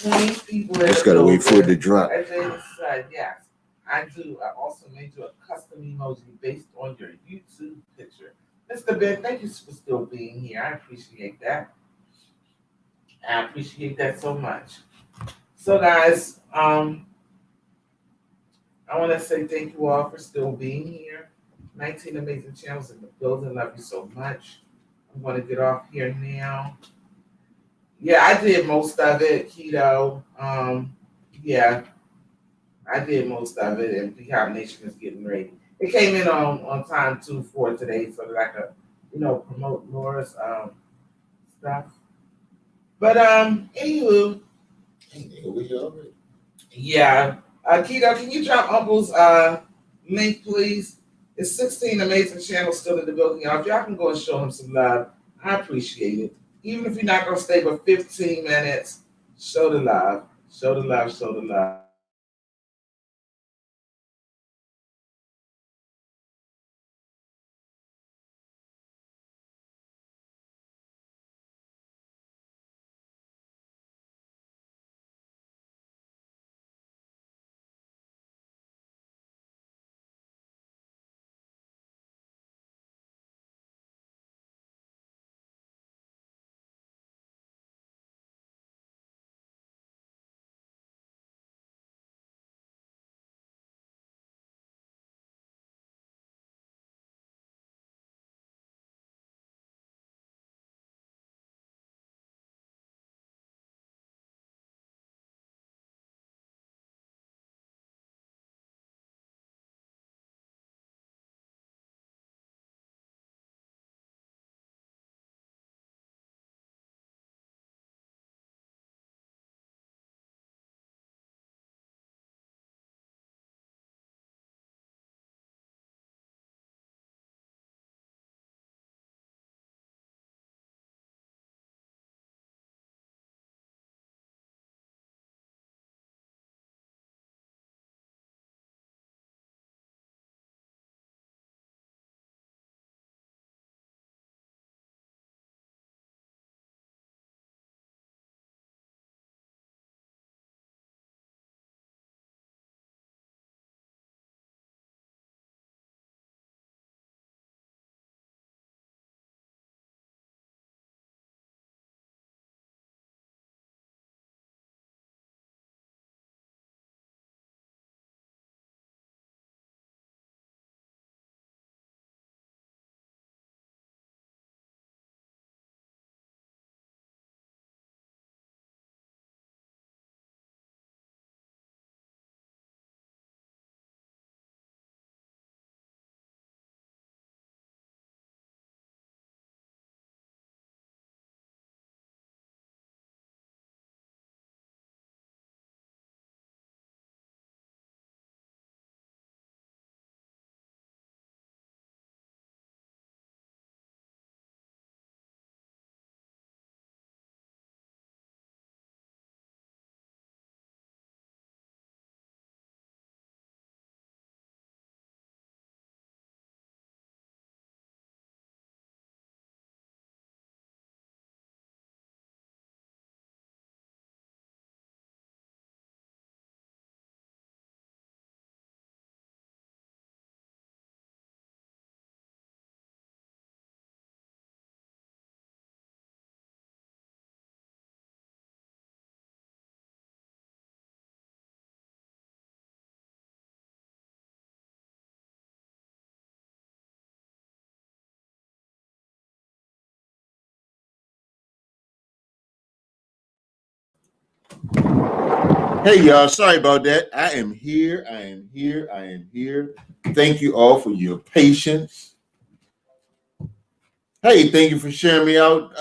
20 people that Just have gotta wait for it to voted. drop. And then said, yes, I do. I also made you a custom emoji based on your YouTube picture. Mr. Ben, thank you for still being here. I appreciate that. I appreciate that so much. So, guys, I want to say thank you all for still being here. 19 amazing channels in the building. Love you so much. I'm going to get off here now. Yeah, I did most of it, keto. Yeah, I did most of it, and Beehive Nation is getting ready. It came in on time too for today, so that I could, promote Laura's stuff. But anywho, yeah. Keto, can you drop Uncle's link, please? It's 16 amazing channels still in the building, y'all. If y'all can go and show him some love, I appreciate it. Even if you're not gonna stay but 15 minutes, show the love. Show the love, show the love. Hey y'all, sorry about that. I am here. I am here. I am here. Thank you all for your patience. Hey, thank you for sharing me out,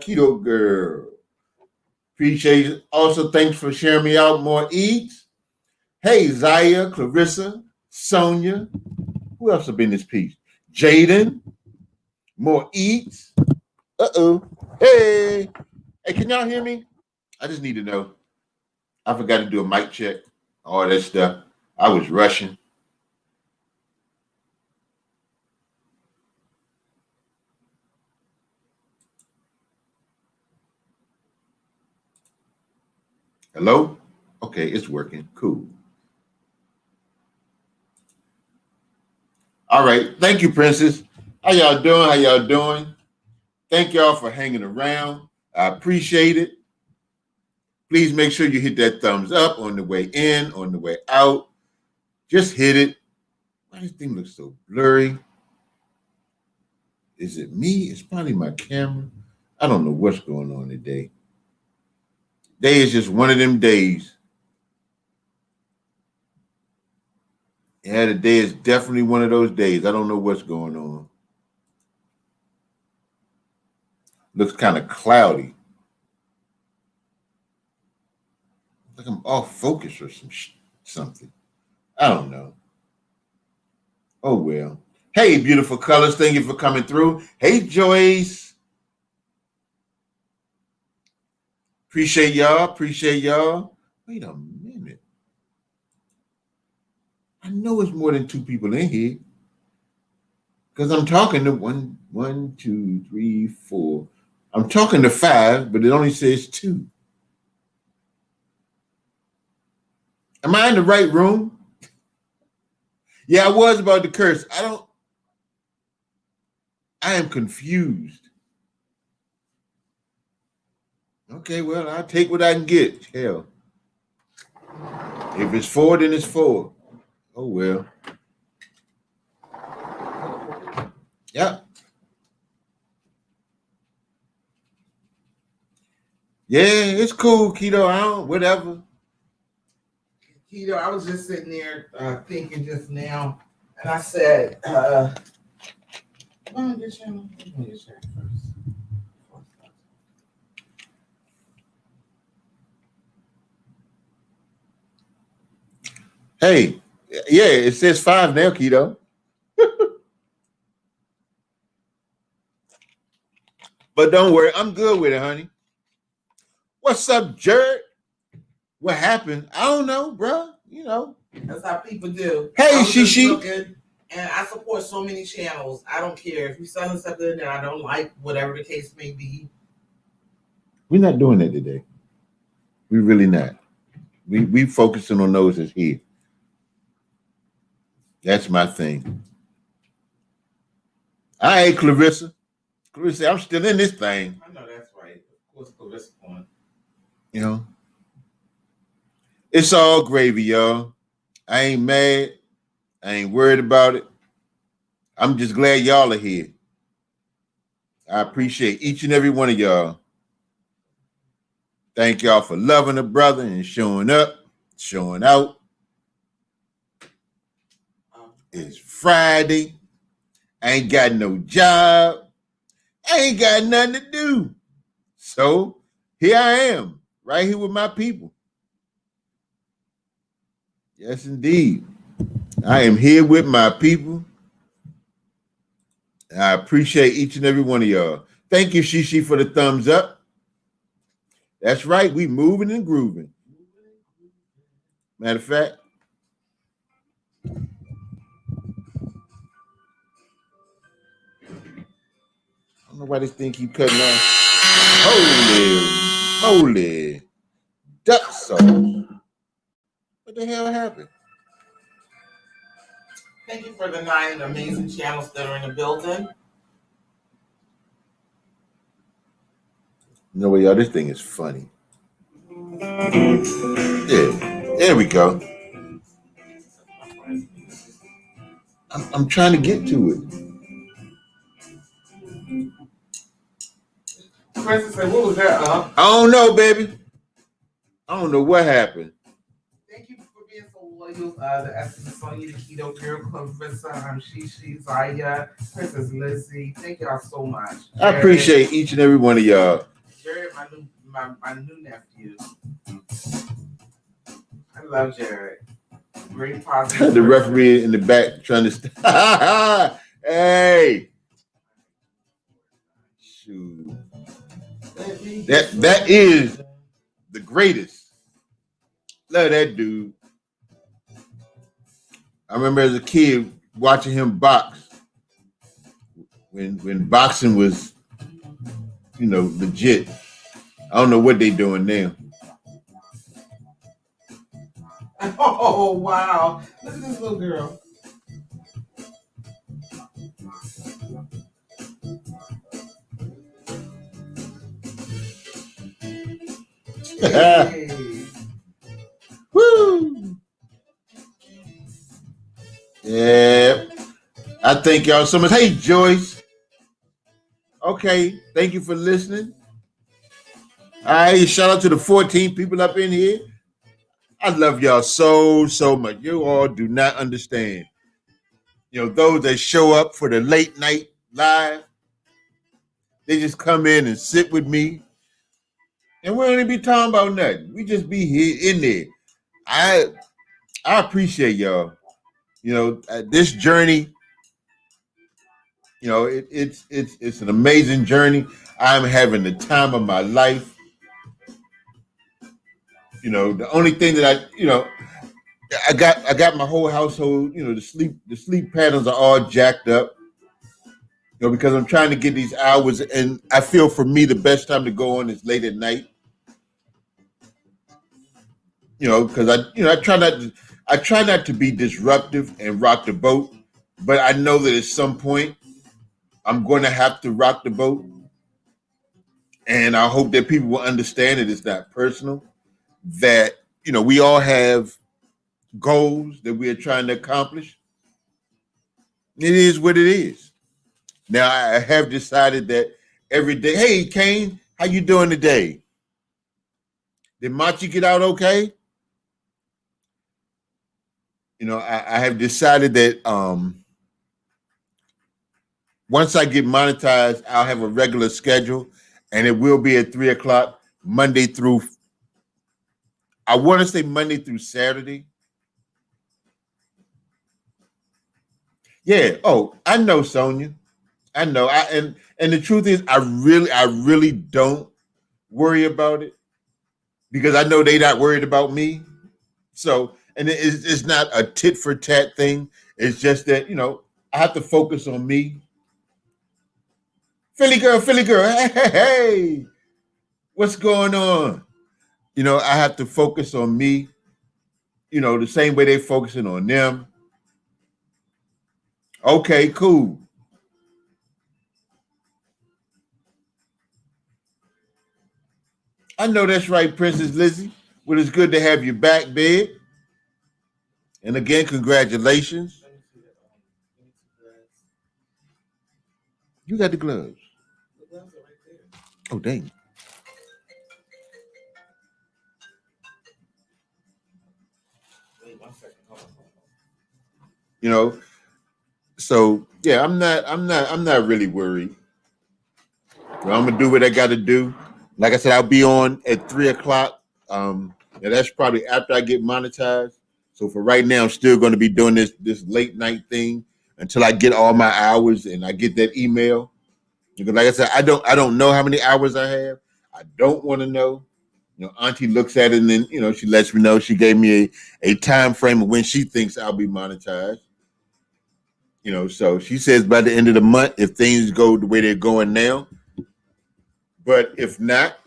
Keto Girl. Appreciate it. Also, thanks for sharing me out, More Eats. Hey, Zaya, Clarissa, Sonia. Who else have been this piece? Jaden, More Eats. Uh-oh. Hey. Hey, can y'all hear me? I just need to know. I forgot to do a mic check, all that stuff. I was rushing. Hello? Okay, it's working. Cool. All right. Thank you, Princess. How y'all doing? How y'all doing? Thank y'all for hanging around. I appreciate it. Please make sure you hit that thumbs up on the way in, on the way out. Just hit it. Why does this thing look so blurry? Is it me? It's probably my camera. I don't know what's going on today. Day is just one of them days. Yeah, today is definitely one of those days. I don't know what's going on. Looks kind of cloudy. Like I'm off focus or something. I don't know. Oh, well. Hey, beautiful colors. Thank you for coming through. Hey, Joyce. Appreciate y'all. Appreciate y'all. Wait a minute. I know it's more than 2 people in here. Because I'm talking to one, 2, 3, 4. I'm talking to 5, but it only says 2. Am I in the right room? Yeah, I was about to curse. I am confused. Okay, well, I'll take what I can get. Hell. If it's 4, then it's 4. Oh, well. Yeah. Yeah, it's cool, Keto. Whatever. Keto, I was just sitting there thinking just now, and I said, "Come on, get your first." Hey, yeah, it says 5 now, Keto. But don't worry, I'm good with it, honey. What's up, Jared? What happened? I don't know, bro. You know. That's how people do. Hey, I was just Shishi. looking, and I support so many channels. I don't care if you're selling something that I don't like, whatever the case may be. We're not doing that today. We really not. We focusing on those that's here. That's my thing. All right, Clarissa. Clarissa, I'm still in this thing. I know that's right. Of course, Clarissa one. You know. It's all gravy, y'all. I ain't mad. I ain't worried about it. I'm just glad y'all are here. I appreciate each and every one of y'all. Thank y'all for loving a brother and showing up, showing out. It's Friday. I ain't got no job. I ain't got nothing to do. So here I am, right here with my people. Yes, indeed. I am here with my people. I appreciate each and every one of y'all. Thank you, Shishi, for the thumbs up. That's right. We moving and grooving. Matter of fact, I don't know why this thing keep cutting off. Holy duck sauce. What the hell happened? Thank you for the 9 amazing channels that are in the building. You know what, y'all? This thing is funny. Yeah, there we go. I'm trying to get to it. Princess said, "What was that, I don't know, baby. I don't know what happened. Thank you for being so loyal. The Essence Sonya, the Keto Girl, Clarissa, Shishi, Zaya, Princess Lizzie. Thank y'all so much. I appreciate each and every one of y'all. Jared, my new nephew. I love Jared. Very positive. The referee in the back trying to hey. Shoot. That is the greatest. Love that dude. I remember as a kid watching him box when boxing was, legit. I don't know what they doing now. Oh wow! Look at this little girl. Hey. Woo! Yeah. I thank y'all so much. Hey, Joyce. Okay. Thank you for listening. All right. Shout out to the 14 people up in here. I love y'all so much. You all do not understand. You know, those that show up for the late night live, they just come in and sit with me. And we don't even be talking about nothing. We just be here in there. I I appreciate y'all. You know, this journey, you know, it's an amazing journey. I'm having the time of my life. You know, the only thing that I got my whole household, you know, the sleep patterns are all jacked up. You know, because I'm trying to get these hours, and I feel for me the best time to go on is late at night. You know, because I try not to be disruptive and rock the boat, but I know that at some point I'm going to have to rock the boat, and I hope that people will understand that it's not personal. That you know we all have goals that we are trying to accomplish. It is what it is. Now I have decided that every day, hey Kane, how you doing today? Did Machi get out okay? You know, I have decided that once I get monetized, I'll have a regular schedule, and it will be at 3 o'clock Monday through. I want to say Monday through Saturday. Yeah. Oh, I know, Sonia. I know. And the truth is, I really don't worry about it because I know they're not worried about me. So, and it's not a tit for tat thing. It's just that I have to focus on me. Philly girl, hey, what's going on? I have to focus on me. The same way they focusing on them. Okay, cool. I know that's right, Princess Lizzie. Well, it's good to have you back, babe. And again, congratulations. Let me see that. Let me see gloves. You got the gloves. The gloves are right there. Oh, dang. Wait 1 second. Hold on. You know, so yeah, I'm not really worried. I'm gonna do what I got to do. Like I said, I'll be on at 3 o'clock. And that's probably after I get monetized. So for right now, I'm still going to be doing this late night thing until I get all my hours and I get that email. Because like I said, I don't know how many hours I have. I don't want to know. Auntie looks at it and then she lets me know. She gave me a time frame of when she thinks I'll be monetized. So she says by the end of the month, if things go the way they're going now. But if not,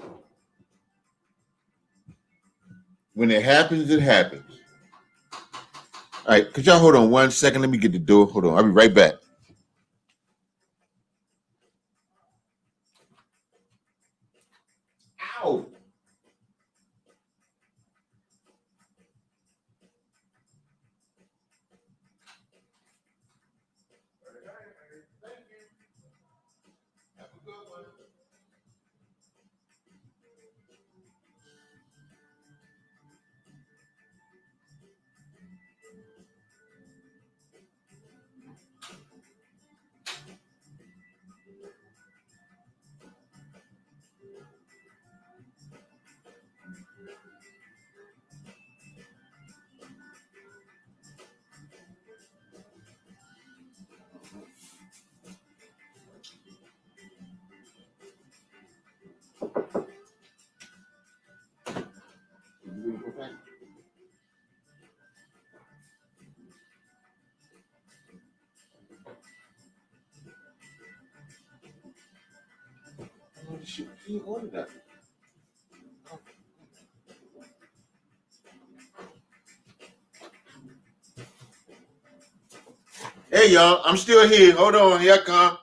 when it happens, it happens. All right, could y'all hold on 1 second? Let me get the door. Hold on, I'll be right back. Ow! Have a good one. Oh, shoot, you ordered that. Hey, y'all, I'm still here. Hold on, here I come.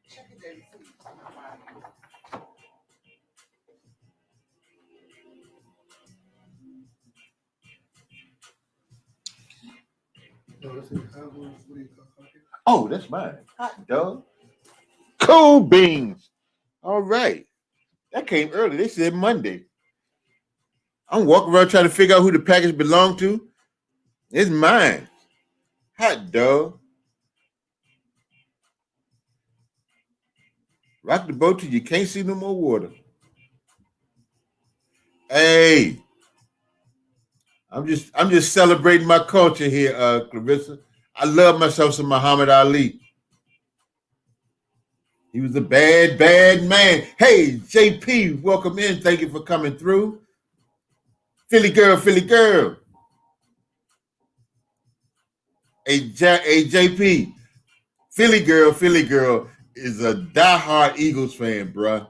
Check it, David, please. Oh, that's mine. Hot dog. Cool beans. All right. That came early. They said Monday. I'm walking around trying to figure out who the package belonged to. It's mine. Hot dog. Rock the boat till you can't see no more water. Hey, I'm just celebrating my culture here, Clarissa. I love myself some Muhammad Ali. He was a bad, bad man. Hey, JP, welcome in. Thank you for coming through. Philly girl, Philly girl. Hey, JP, Philly girl is a diehard Eagles fan, bruh.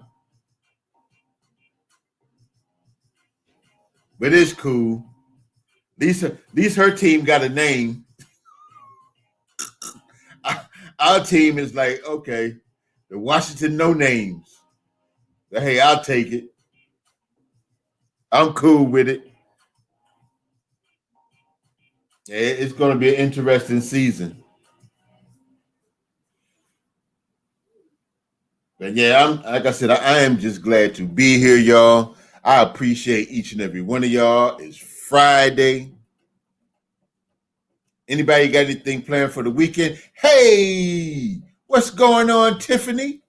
But it's cool. These her team got a name. Our team is like, okay, the Washington No Names. But hey, I'll take it. I'm cool with it. It's going to be an interesting season. But yeah, I'm like I said, I am just glad to be here, y'all. I appreciate each and every one of y'all. It's Friday. Anybody got anything planned for the weekend? Hey, what's going on, Tiffany?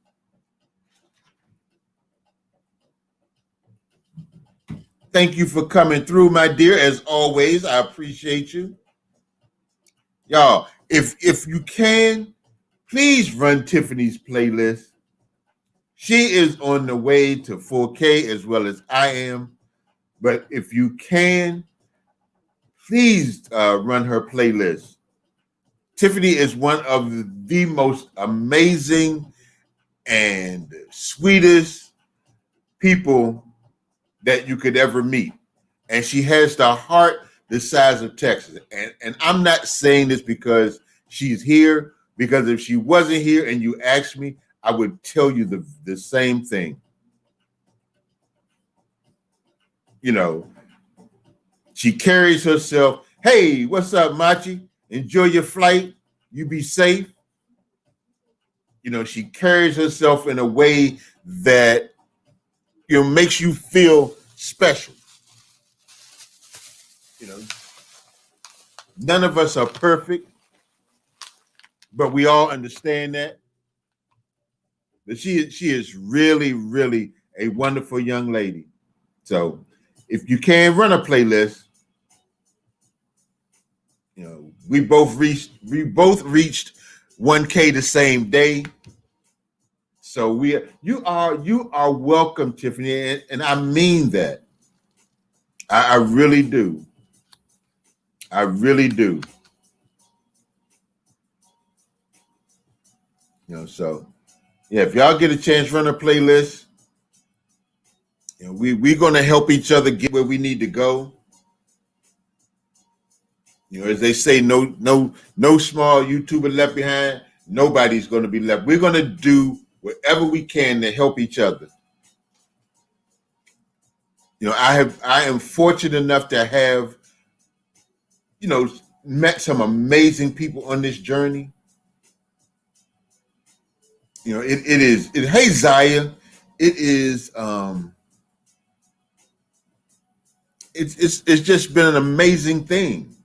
Thank you for coming through, my dear. As always, I appreciate you. Y'all, if you can, please run Tiffany's playlist. She is on the way to 4K as well as I am. But if you can, please run her playlist. Tiffany is one of the most amazing and sweetest people that you could ever meet. And she has the heart the size of Texas. And I'm not saying this because she's here, because if she wasn't here and you asked me, I would tell you the same thing. You know, she carries herself. Hey, what's up, Machi? Enjoy your flight. You be safe. You know, she carries herself in a way that makes you feel special. You know, none of us are perfect, but we all understand that. But she is really, really a wonderful young lady. So if you can run a playlist, you know, we both reached 1K the same day. So you are welcome, Tiffany, and I mean that. I really do. I really do. You know, so yeah, if y'all get a chance, run a playlist. You know, we're gonna help each other get where we need to go. You know, as they say, no small YouTuber left behind. Nobody's gonna be left. We're gonna do whatever we can to help each other. You know, I am fortunate enough to have, met some amazing people on this journey. You know, hey Zaya, it is it's just been an amazing thing,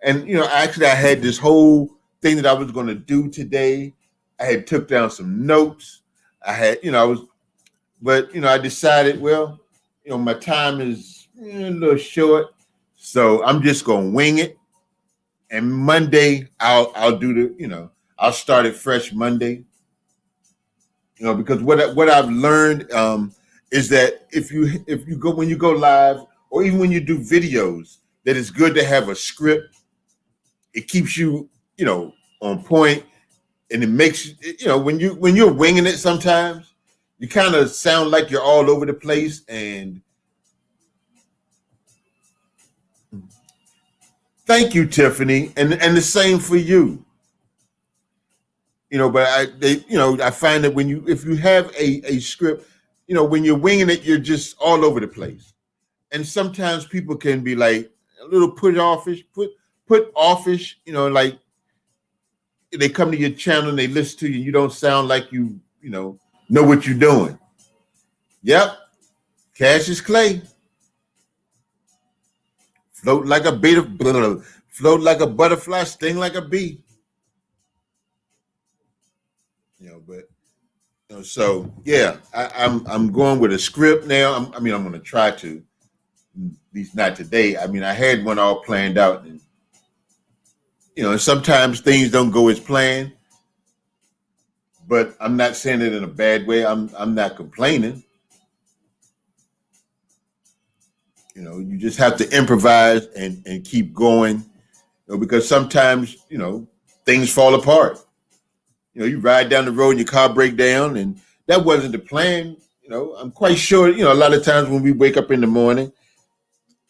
And actually I had this whole thing that I was gonna do today. I had took down some notes. I had, I decided, well, my time is a little short, so I'm just gonna wing it. And Monday I'll do I'll start it fresh Monday. Because what I've learned is that if you go when you go live or even when you do videos, that it's good to have a script. It keeps you, on point, and it makes when you're winging it sometimes, you kind of sound like you're all over the place. And thank you, Tiffany, and the same for you. But I find that if you have a script, when you're winging it, you're just all over the place. And sometimes people can be like a little put offish, like they come to your channel and they listen to you, you don't sound like know what you're doing. Yep. Cassius Clay. Float like a float like a butterfly, sting like a bee. But so yeah, I'm going with a script now. I'm going to try to, at least not today. I had one all planned out, and sometimes things don't go as planned. But I'm not saying it in a bad way. I'm not complaining. You just have to improvise and keep going, because sometimes things fall apart. You ride down the road and your car break down, and that wasn't the plan. I'm quite sure, a lot of times when we wake up in the morning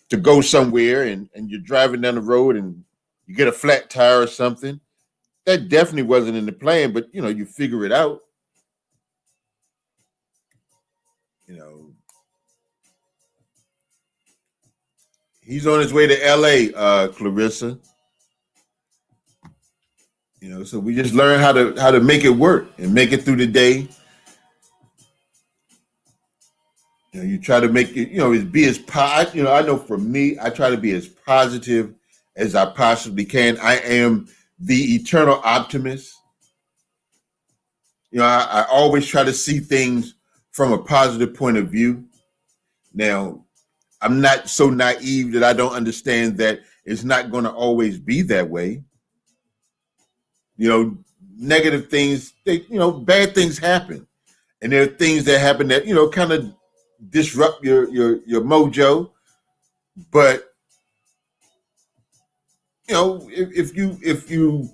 to go somewhere and you're driving down the road and you get a flat tire or something, that definitely wasn't in the plan, but you figure it out. He's on his way to LA, Clarissa. So we just learn how to make it work and make it through the day. You try to make it, be as I know for me, I try to be as positive as I possibly can. I am the eternal optimist. I always try to see things from a positive point of view. Now, I'm not so naive that I don't understand that it's not going to always be that way. Negative things, bad things happen. And there are things that happen that, kind of disrupt your mojo. But, if you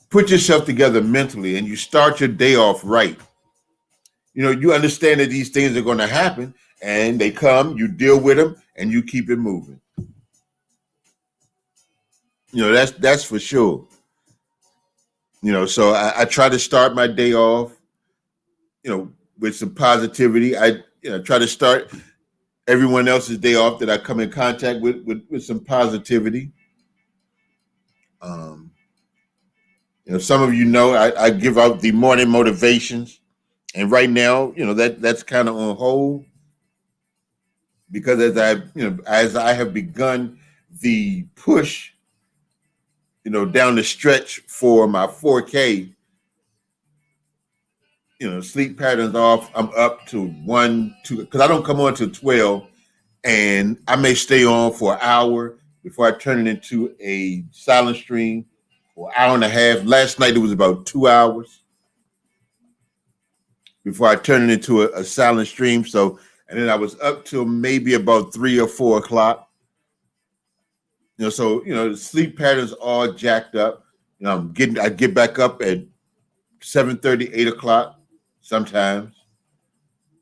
put yourself together mentally and you start your day off right, you understand that these things are going to happen and they come, you deal with them and you keep it moving. That's for sure. So I try to start my day off, with some positivity. I try to start everyone else's day off that I come in contact with some positivity. Some of I give out the morning motivations, and right now, that's kind of on hold because as I have begun the push, down the stretch for my 4K, sleep patterns off. I'm up to 1, 2, because I don't come on till 12, and I may stay on for an hour before I turn it into a silent stream for an hour and a half. Last night it was about 2 hours before I turn it into a silent stream. So, and then I was up till maybe about 3 or 4 o'clock. So the sleep patterns all jacked up. I get back up at 7:30, 8 o'clock sometimes.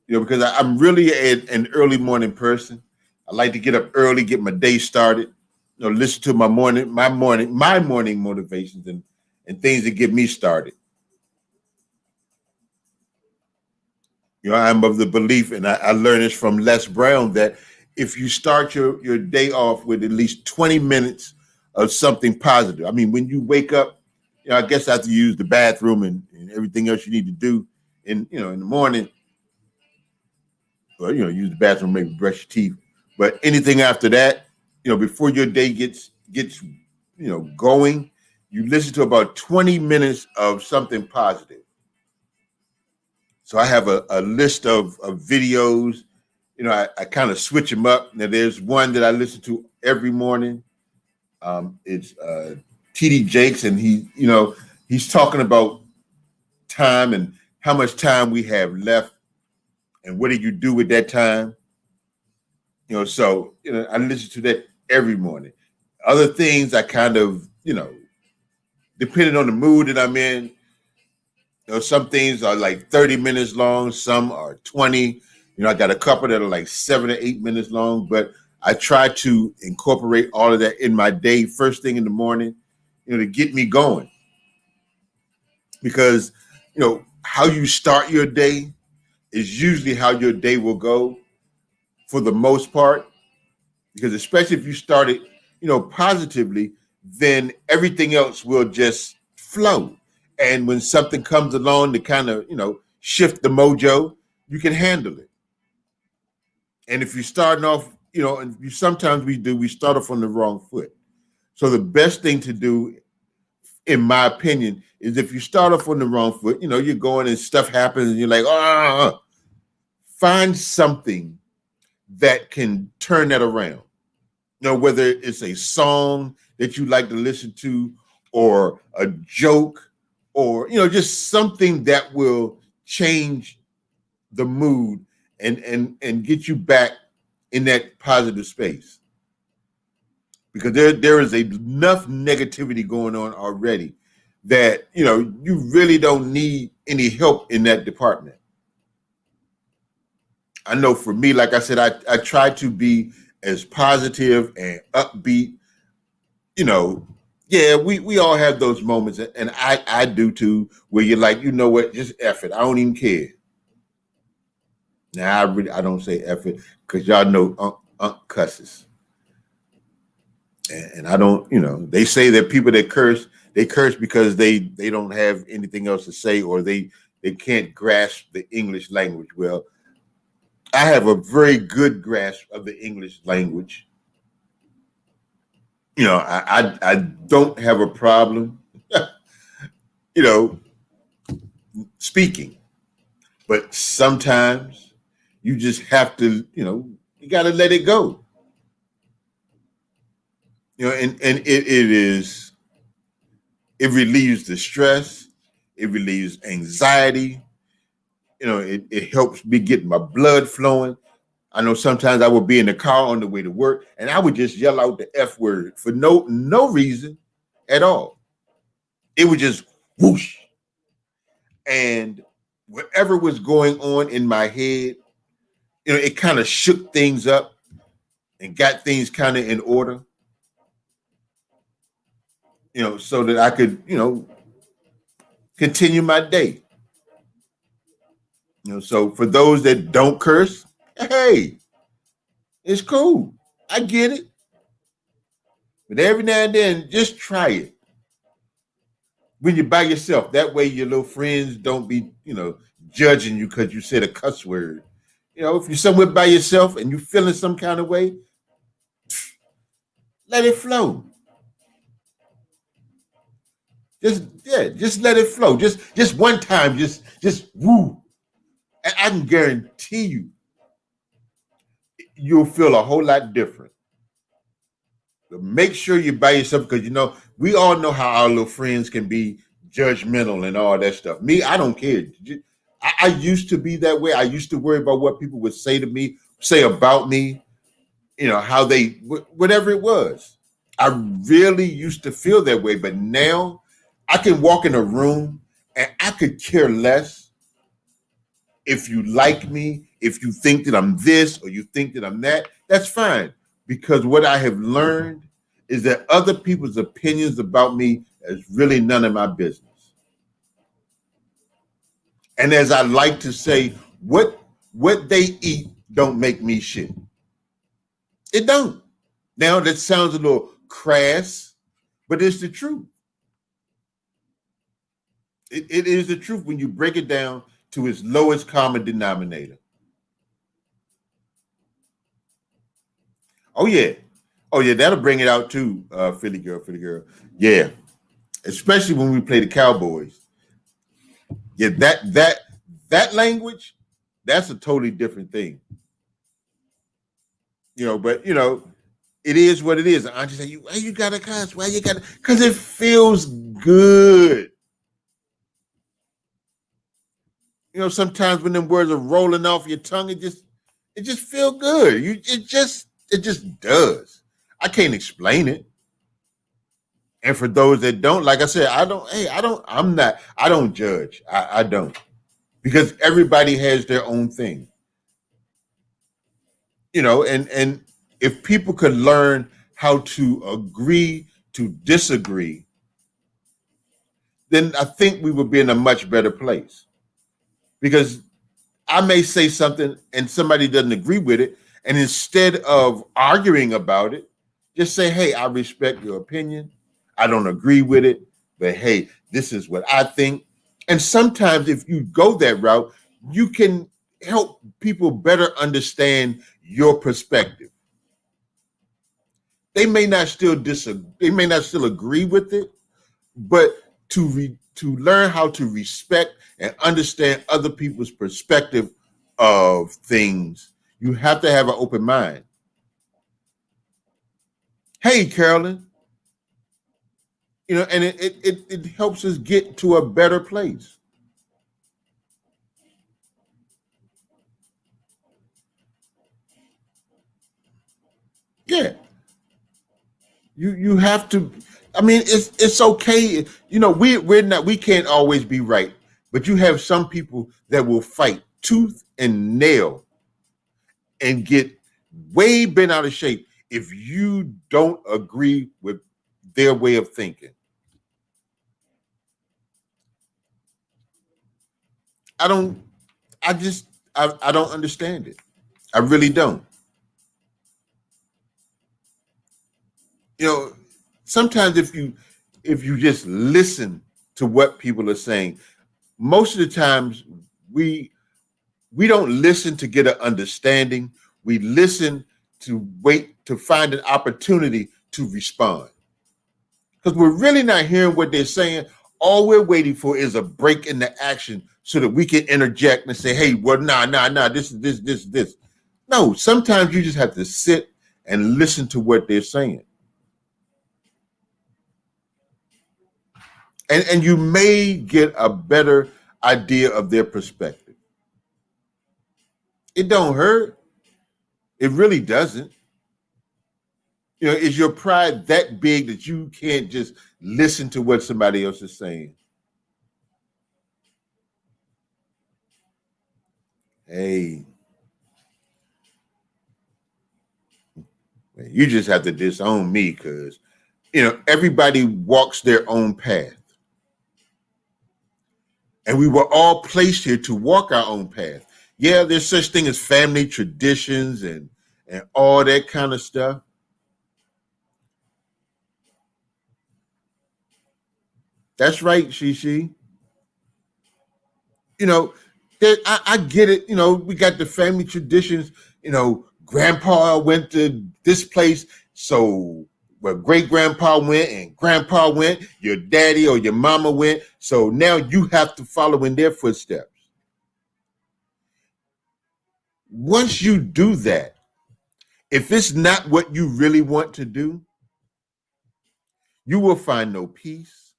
Because I'm really an early morning person. I like to get up early, get my day started. Listen to my morning motivations and things that get me started. I'm of the belief, and I learned this from Les Brown, that if you start your day off with at least 20 minutes of something positive, when you wake up, I guess after you use the bathroom and everything else you need to do in the morning, or, use the bathroom, maybe brush your teeth. But anything after that, before your day gets going, you listen to about 20 minutes of something positive. So I have a list of videos. I kind of switch them up. Now there's one that I listen to every morning. It's TD Jakes, and he's talking about time and how much time we have left and what do you do with that time. So I listen to that. every morning. Other things I kind of, depending on the mood that I'm in, some things are like 30 minutes long, some are 20. I got a couple that are like 7 or 8 minutes long, but I try to incorporate all of that in my day first thing in the morning, to get me going. Because, how you start your day is usually how your day will go for the most part. Because especially if you start it, positively, then everything else will just flow. And when something comes along to kind of, shift the mojo, you can handle it. And if you're starting off, and sometimes we start off on the wrong foot. So the best thing to do, in my opinion, is if you start off on the wrong foot, you're going and stuff happens and you're like, find something that can turn that around. Whether it's a song that you like to listen to or a joke or, just something that will change the mood and get you back in that positive space. Because there is enough negativity going on already that, you really don't need any help in that department. I know for me, like I said, I try to be as positive and upbeat. Yeah, we all have those moments, and I do too, where you're like, you know what, just F it. I don't even care. Now I don't say F it because y'all know cusses. And I don't, they say that people that curse, they curse because they don't have anything else to say, or they can't grasp the English language. Well, I have a very good grasp of the English language. I don't have a problem, speaking, but sometimes you just have to, you got to let it go. And it relieves the stress, it relieves anxiety. It helps me get my blood flowing. I know sometimes I would be in the car on the way to work and I would just yell out the F word for no reason at all. It would just whoosh. And whatever was going on in my head, it kind of shook things up and got things kind of in order, so that I could, continue my day. So for those that don't curse, hey, it's cool. I get it. But every now and then, just try it. When you're by yourself, that way your little friends don't be, judging you because you said a cuss word. If you're somewhere by yourself and you're feeling some kind of way, let it flow. Just let it flow. Just one time, just woo. And I can guarantee you'll feel a whole lot different. But make sure you're by yourself because we all know how our little friends can be judgmental and all that stuff. Me, I don't care. I used to be that way. I used to worry about what people would say to me, say about me, how they, whatever it was. I really used to feel that way, but now I can walk in a room and I could care less if you like me, if you think that I'm this or you think that I'm that. That's fine, because what I have learned is that other people's opinions about me is really none of my business. And as I like to say, what they eat don't make me shit. It don't. Now that sounds a little crass, but it's the truth. It is the truth when you break it down to its lowest common denominator. Oh yeah, that'll bring it out too, Philly girl. Yeah, especially when we play the Cowboys. Yeah, that language, that's a totally different thing. But it is what it is. And I just say, why you gotta cuss? Why you gotta? Because it feels good. Sometimes when them words are rolling off your tongue, it just feel good. It just does. I can't explain it. And for those that don't, like I said, I don't judge. I don't. Because everybody has their own thing. And if people could learn how to agree to disagree, then I think we would be in a much better place. Because I may say something and somebody doesn't agree with it, and instead of arguing about it, just say, hey, I respect your opinion. I don't agree with it, but hey, this is what I think. And sometimes if you go that route, you can help people better understand your perspective. They may not still disagree, they may not still agree with it, but to learn how to respect and understand other people's perspective of things, you have to have an open mind. Hey, Carolyn, and it helps us get to a better place. Yeah, you have to. I mean, it's okay. We can't always be right, but you have some people that will fight tooth and nail and get way bent out of shape if you don't agree with their way of thinking. I don't. I don't understand it. I really don't. You know, sometimes if you just listen to what people are saying, most of the times we we don't listen to get an understanding. We listen to wait to find an opportunity to respond. Because we're really not hearing what they're saying. All we're waiting for is a break in the action so that we can interject and say, hey, well, nah, this is this. No, sometimes you just have to sit and listen to what they're saying. And you may get a better idea of their perspective. It don't hurt. It really doesn't. Is your pride that big that you can't just listen to what somebody else is saying? Hey, man, you just have to disown me because everybody walks their own path. And we were all placed here to walk our own path. Yeah, there's such thing as family traditions and all that kind of stuff. That's right, Shishi. You know, I get it. We got the family traditions. Grandpa went to this place, so where great grandpa went and grandpa went, your daddy or your mama went. So now you have to follow in their footsteps. Once you do that, if it's not what you really want to do, you will find no peace.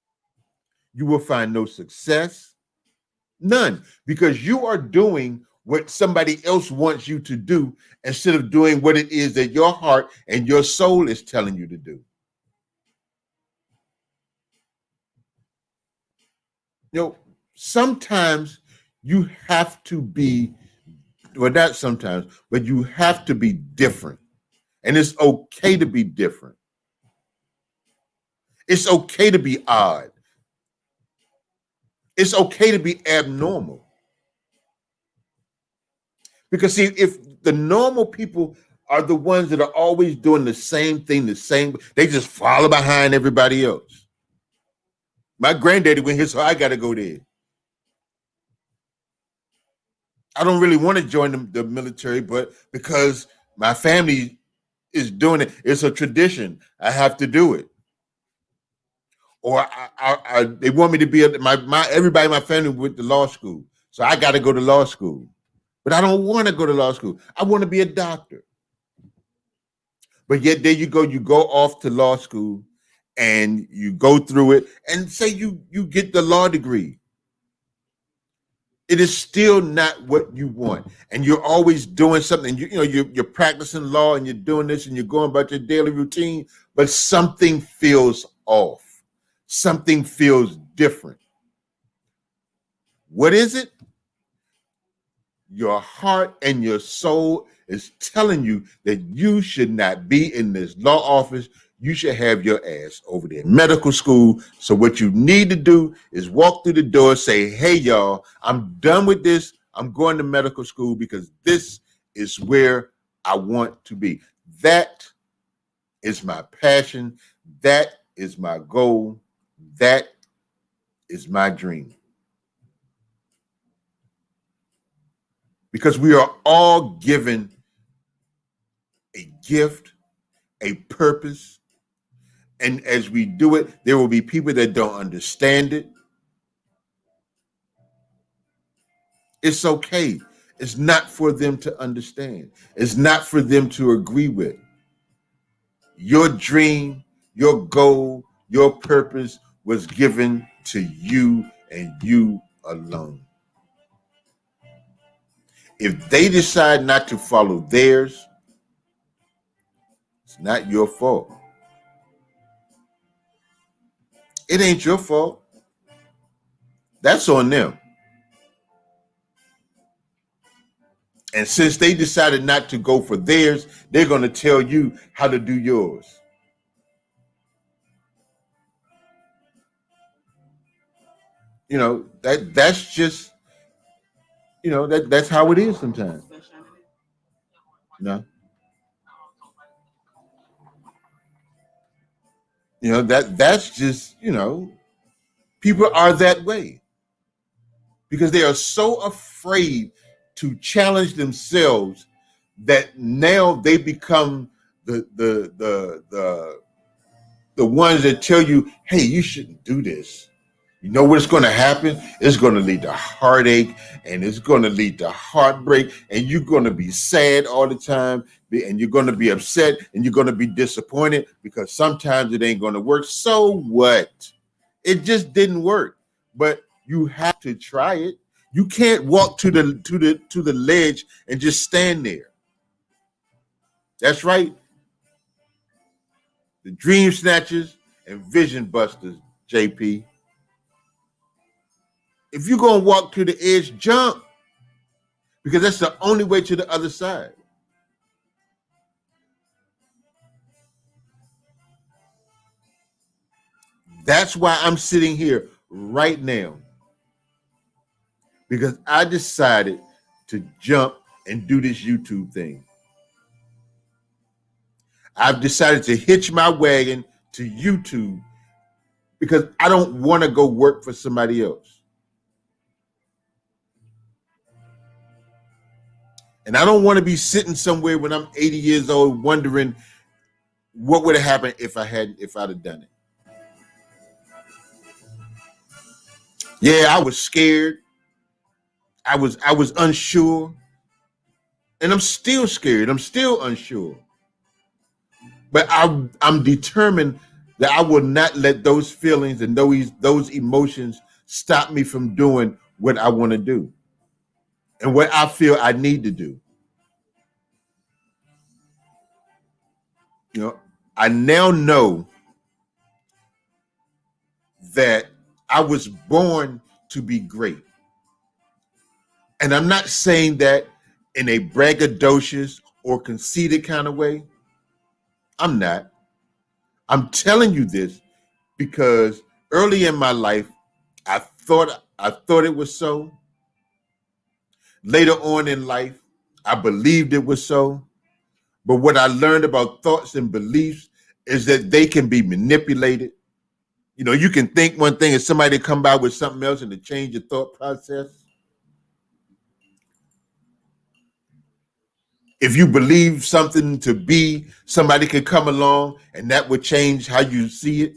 You will find no success. None, because you are doing what somebody else wants you to do instead of doing what it is that your heart and your soul is telling you to do. Sometimes you have to be, well, not sometimes, but you have to be different. And it's okay to be different. It's okay to be odd. It's okay to be abnormal. Because see, if the normal people are the ones that are always doing the same thing, they just follow behind everybody else. My granddaddy went here, so I got to go there. I don't really want to join the military, but because my family is doing it, it's a tradition. I have to do it. Or they want me to be everybody in my family went to law school, so I got to go to law school. But I don't want to go to law school. I want to be a doctor. But yet there you go off to law school and you go through it and say you get the law degree. it is still not what you want. And you're always doing something. You're practicing law and you're doing this and you're going about your daily routine, but something feels off. Something feels different. What is it? Your heart and your soul is telling you that you should not be in this law office. You should have your ass over there in medical school. So what you need to do is walk through the door, say, hey, y'all, I'm done with this. I'm going to medical school because this is where I want to be. That is my passion. That is my goal. That is my dream. Because we are all given a gift, a purpose. And as we do it, there will be people that don't understand it. It's okay. It's not for them to understand. It's not for them to agree with. Your dream, your goal, your purpose was given to you and you alone. If they decide not to follow theirs, it's not your fault. It ain't your fault. That's on them. And since they decided not to go for theirs, they're going to tell you how to do yours. That's just, that's how it is sometimes. No. That's just, people are that way because they are so afraid to challenge themselves that now they become the ones that tell you, hey, you shouldn't do this. You know what's going to happen? It's going to lead to heartache and it's going to lead to heartbreak and you're going to be sad all the time and you're going to be upset and you're going to be disappointed because sometimes it ain't going to work. So what? It just didn't work, but you have to try it. You can't walk to the ledge and just stand there. That's right. The dream snatchers and vision busters, JP. If you're going to walk to the edge, jump. Because that's the only way to the other side. That's why I'm sitting here right now. Because I decided to jump and do this YouTube thing. I've decided to hitch my wagon to YouTube because I don't want to go work for somebody else. And I don't want to be sitting somewhere when I'm 80 years old wondering what would have happened if I'd have done it. Yeah, I was scared. I was unsure. And I'm still scared. I'm still unsure. But I'm determined that I will not let those feelings and those emotions stop me from doing what I want to do and what I feel I need to do. I now know that I was born to be great. And I'm not saying that in a braggadocious or conceited kind of way. I'm not. I'm telling you this because early in my life, I thought it was so. Later on in life, I believed it was so. But what I learned about thoughts and beliefs is that they can be manipulated. You can think one thing and somebody come by with something else and to change your thought process. If you believe something to be, somebody could come along and that would change how you see it.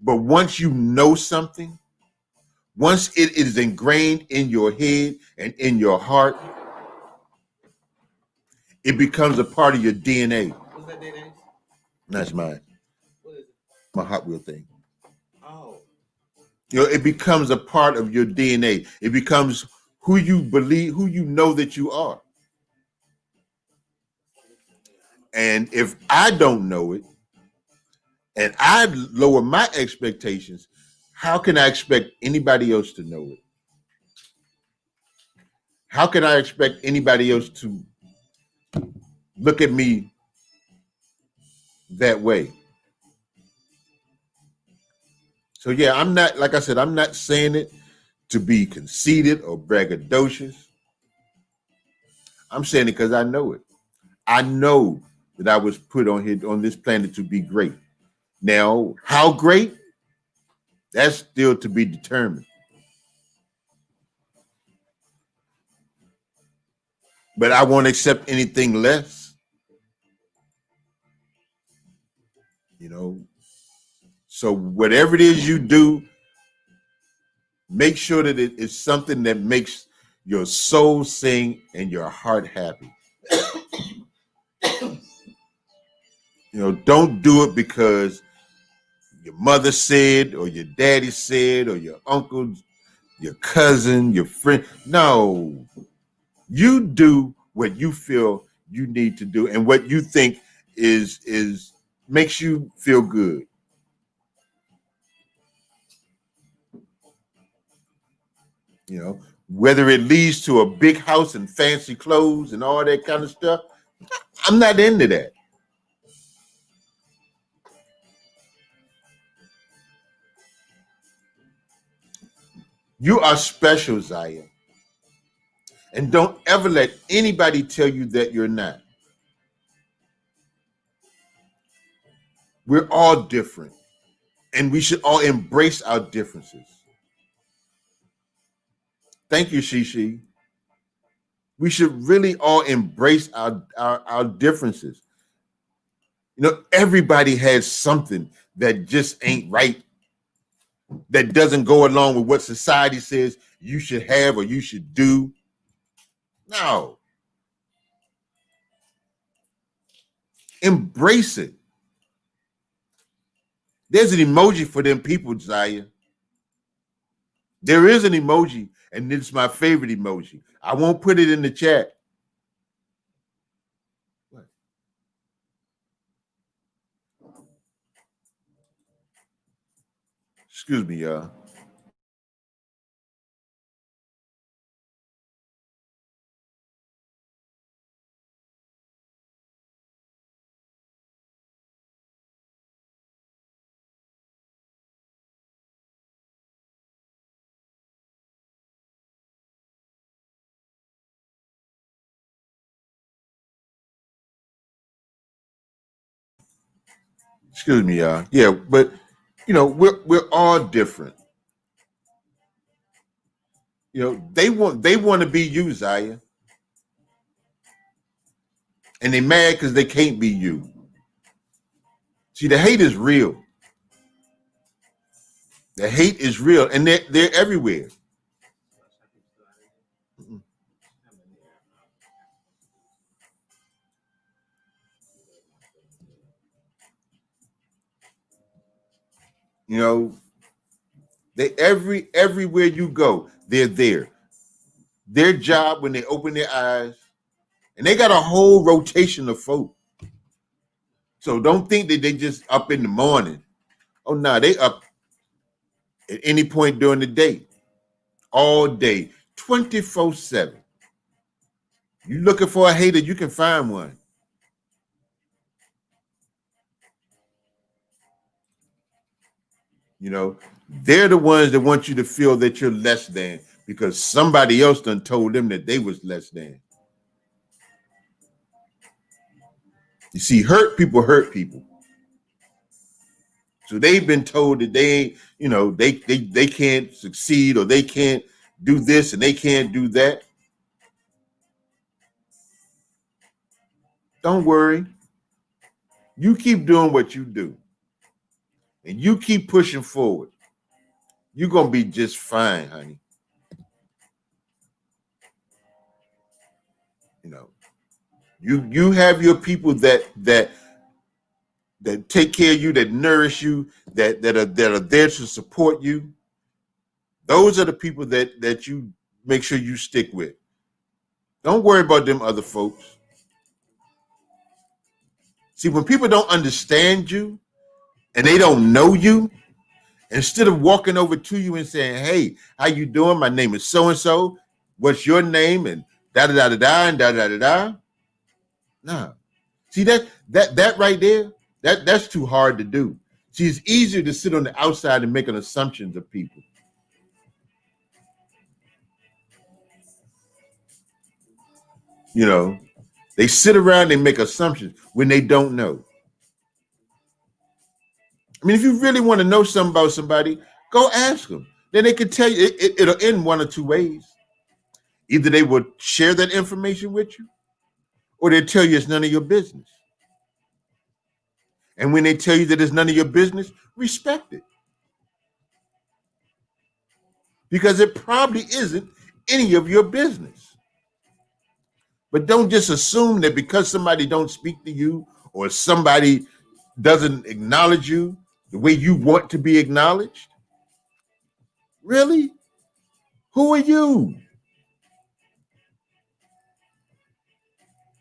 But once you know something, once it is ingrained in your head and in your heart, it becomes a part of your DNA. What's that DNA? That's mine. What is it? My Hot Wheel thing. Oh. You know, it becomes a part of your DNA. It becomes who you believe, who you know that you are. And if I don't know it and I lower my expectations, how can I expect anybody else to know it? How can I expect anybody else to look at me that way? So yeah, I'm not, like I said, I'm not saying it to be conceited or braggadocious. I'm saying it because I know it. I know that I was put on here on this planet to be great. Now, how great? That's still to be determined. But I won't accept anything less. You know. So whatever it is you do, make sure that it is something that makes your soul sing and your heart happy. You know, don't do it because your mother said, or your daddy said, or your uncle, your cousin, your friend. No, you do what you feel you need to do and what you think is makes you feel good. You know, whether it leads to a big house and fancy clothes and all that kind of stuff, I'm not into that. You are special, Zaya. And don't ever let anybody tell you that you're not. We're all different. And we should all embrace our differences. Thank you, Shishi. We should really all embrace our differences. You know, everybody has something that just ain't right, that doesn't go along with what society says you should have or you should do. No. Embrace it. There's an emoji for them people, Zaya. There is an emoji, and it's my favorite emoji. I won't put it in the chat. What? Excuse me, y'all. Excuse me, y'all. Yeah, but you know, we're all different. You know, they want to be you, Zaya, and they mad because they can't be you. See, the hate is real. The hate is real, and they're everywhere. You know, they everywhere you go, they're there. Their job when they open their eyes, and they got a whole rotation of folk. So don't think that they just up in the morning. Oh no, they up at any point during the day, all day, 24/7. You looking for a hater, you can find one. You know, they're the ones that want you to feel that you're less than because somebody else done told them that they was less than. You see, hurt people hurt people. So they've been told that they ain't, you know, they can't succeed or they can't do this and they can't do that. Don't worry. You keep doing what you do. And you keep pushing forward. You're gonna be just fine, honey. You know, you have your people that take care of you, that nourish you, that are there to support you. Those are the people that you make sure you stick with. Don't worry about them other folks. See, when people don't understand you and they don't know you, instead of walking over to you and saying, "Hey, how you doing? My name is so and so. What's your name?" and da da da da da and da da da da. Nah. See that right there, that's too hard to do. See, it's easier to sit on the outside and making assumptions of people. You know, they sit around and make assumptions when they don't know. I mean, if you really want to know something about somebody, go ask them. Then they can tell you. It'll end one or two ways. Either they will share that information with you, or they'll tell you it's none of your business. And when they tell you that it's none of your business, respect it. Because it probably isn't any of your business. But don't just assume that because somebody don't speak to you or somebody doesn't acknowledge you the way you want to be acknowledged. Really? Who are you?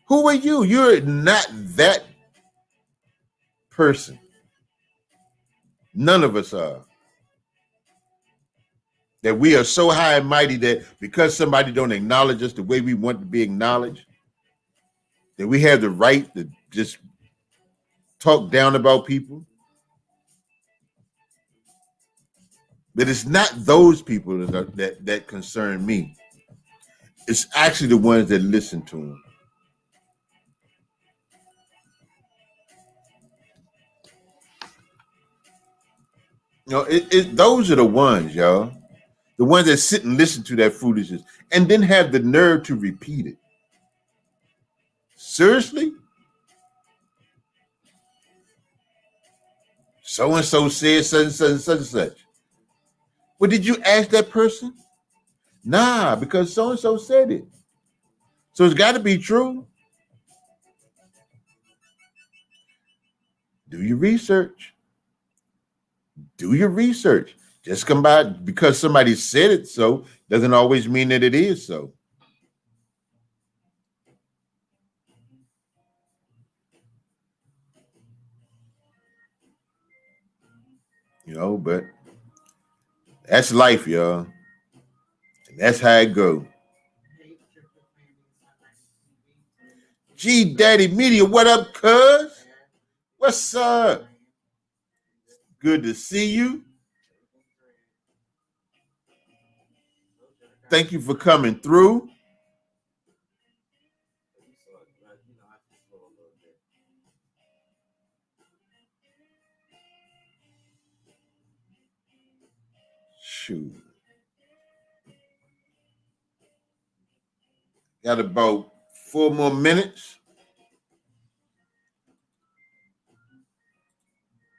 Who are you? You're not that person. None of us are. That we are so high and mighty that because somebody don't acknowledge us the way we want to be acknowledged, that we have the right to just talk down about people. But it's not those people that concern me. It's actually the ones that listen to them. You know, those are the ones, y'all. The ones that sit and listen to that foolishness and then have the nerve to repeat it. Seriously? So-and-so said such and such and such and such. Well, did you ask that person? Nah, because so-and-so said it. So it's got to be true. Do your research. Do your research. Just come by because somebody said it so doesn't always mean that it is so. You know, but that's life, y'all. And that's how it go. G Daddy Media, what up, cuz? What's up? Good to see you. Thank you for coming through. Shoot. Got about 4 more minutes.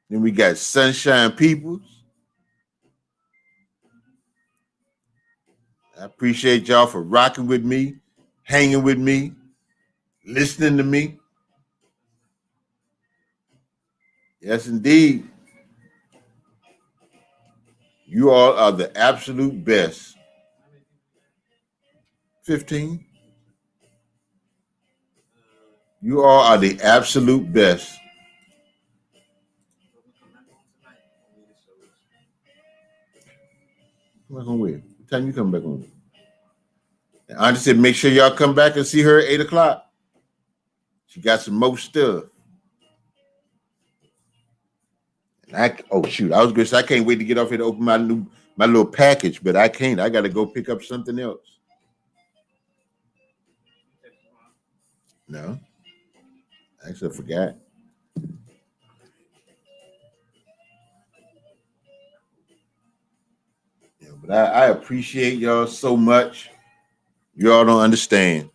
Then we got Sunshine Peoples. I appreciate y'all for rocking with me, hanging with me, listening to me. Yes, indeed. You all are the absolute best. 15. You all are the absolute best. Come back on with. What time you come back on? And Auntie said, make sure y'all come back and see her at 8 o'clock. She got some more stuff. And oh shoot, I was going to say I can't wait to get off here to open my little package, but I can't. I got to go pick up something else. No, actually I forgot. Yeah, but I appreciate y'all so much. Y'all don't understand.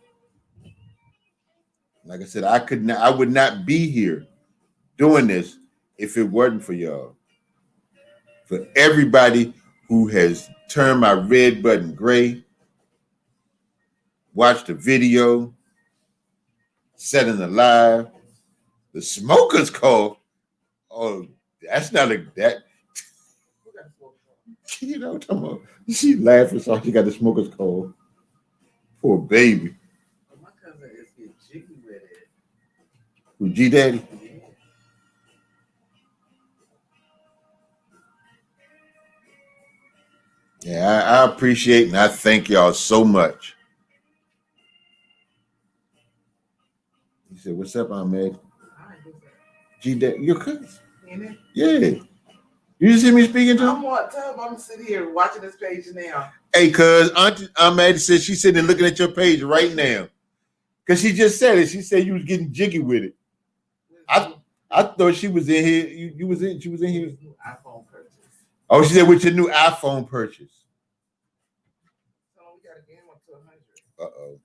Like I said, I would not be here doing this if it wasn't for y'all. For everybody who has turned my red button gray, watched the video, sat in the live, the smokers call. Oh, that's not a that. You know, come on. She laughing, so she got the smoker's cold. Poor baby. My cousin is getting jiggy with it. Who, G Daddy? Yeah, I appreciate and I thank y'all so much. He said, "What's up, Ahmed?" G Daddy, your cousin. Yeah. You just hear me speaking to him? I'm sitting here watching this page now. Hey, cuz Auntie Ahmed said she's sitting there looking at your page right now. Cause she just said it. She said you was getting jiggy with it. I thought she was in here. She was in here. iPhone purchase. Oh, she said with your new iPhone purchase. So we got a game up to 100. Uh-oh.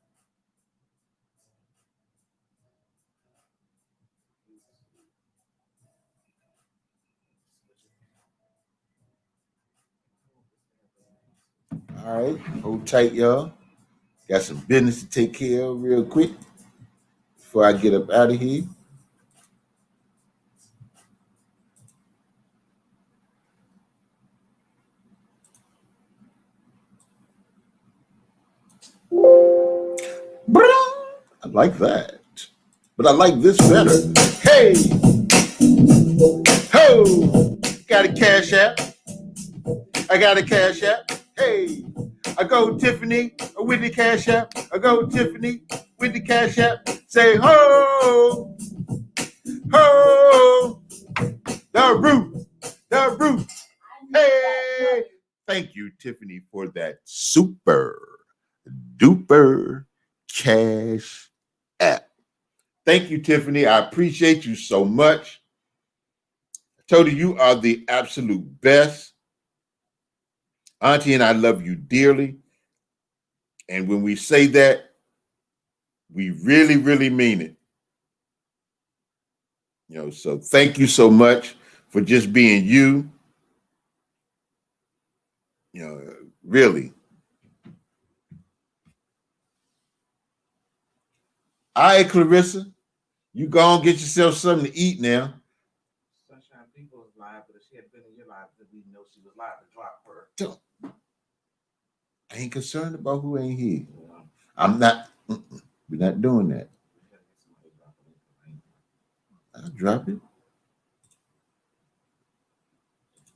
All right, hold tight, y'all. Got some business to take care of real quick before I get up out of here. I like that, but I like this better. Hey, ho! Got a cash app. I got a cash app. Hey, I go Tiffany with the cash app. I go Tiffany with the cash app. Say ho, ho, the roof. Hey, thank you, Tiffany, for that super duper cash app. Thank you, Tiffany. I appreciate you so much. I told you are the absolute best. Auntie and I love you dearly. And when we say that, we really, really mean it. You know, so thank you so much for just being you. You know, really. All right, Clarissa, you go and get yourself something to eat now. Sunshine People is live, but if she had been in your life, then we know she was live to drop her. I ain't concerned about who ain't here. I'm not. We're not doing that. I'll drop it.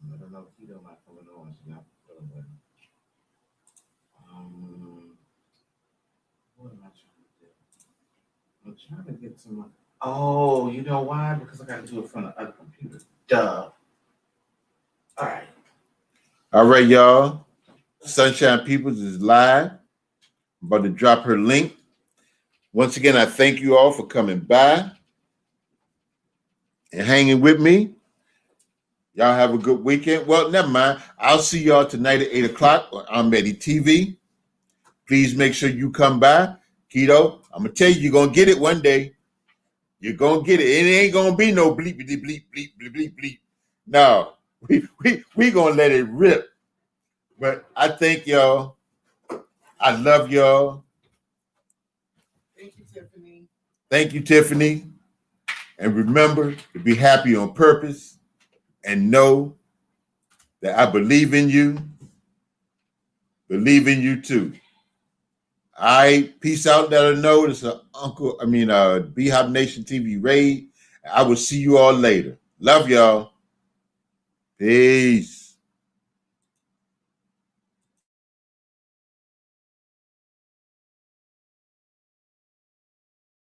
I don't know. Keto not coming on. She's not feeling well. What am I trying to do? I'm trying to get some. Oh, you know why? Because I got to do it from the other computer. Duh. All right. All right, y'all. Sunshine Peoples is live. I'm about to drop her link. Once again, I thank you all for coming by and hanging with me. Y'all have a good weekend. Well, never mind. I'll see y'all tonight at 8 o'clock on Ahmed TV. Please make sure you come by. Keto, I'm going to tell you, you're going to get it one day. You're going to get it. It ain't going to be no bleep, bleep, bleep, bleep, bleep, bleep, bleep. No, we going to let it rip. But I thank y'all. I love y'all. Thank you, Tiffany. Thank you, Tiffany. And remember to be happy on purpose and know that I believe in you. Believe in you too. All right, peace out. Let her know it's BAAABY Nation TV raid. I will see you all later. Love y'all. Peace.